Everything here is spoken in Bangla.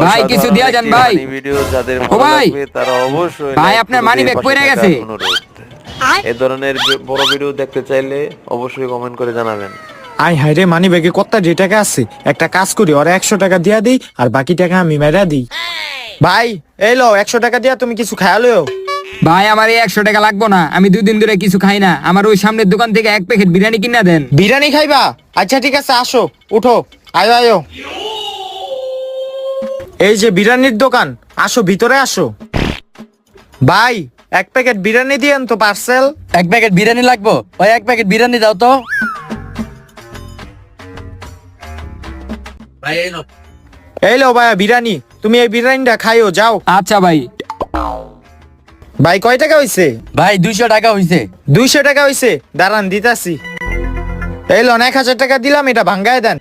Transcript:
ভাই কিছু দিয়া যান ভাই। ভিডিও যাদের ও ভালো ভাই। লাগবে তারা অবশ্যই ভাই, like আপনার করে মানি দিয়ে ব্যাগ পাশে পড়ে থাকার গেছে। অনুরোধ। এই ধরনের বড় ভিডিও দেখতে চাইলে অবশ্যই কমেন্ট করে জানাবেন। আই হাই রে, মানি ব্যাগে কত যে টাকা আছে, একটা কাজ করি ওরা 100 টাকা দিয়া দিই আর বাকি টাকা আমি মেরা দিই। ভাই এই লো 100 টাকা দিয়া তুমি কিছু খায়া লও। ভাই আমার এই 100 টাকা লাগবো না, আমি 2 দিন ধরে কিছু খাই না। আমার ওই সামনের দোকান থেকে 1 প্যাকেট বিরিয়ানি কিনা দেন। বিরিয়ানি খাইবা? আচ্ছা ঠিক আছে, আসো উঠো, আয়ো আয়ো। এই যে বিরিয়ানির দোকান, আসো ভিতরে আসো। ভাই 1 প্যাকেট বিরিয়ানি দিয়েন তো পার্সেল। 1 প্যাকেট বিরিয়ানি লাগবো, ওই 1 প্যাকেট বিরিয়ানি দাও তো। ভাই এই নাও। এই লো ভাইয়া বিরিয়ানি, তুমি এই বিরিয়ানিটা খাইও যাও। আচ্ছা ভাই। ভাই কয় টাকা হইছে? ভাই 200 টাকা হইছে। 200 টাকা হইছে, দাঁড়ান দিতাছি। এই লোন 1000 টাকা দিলাম, এটা ভাঙ্গায় দেন।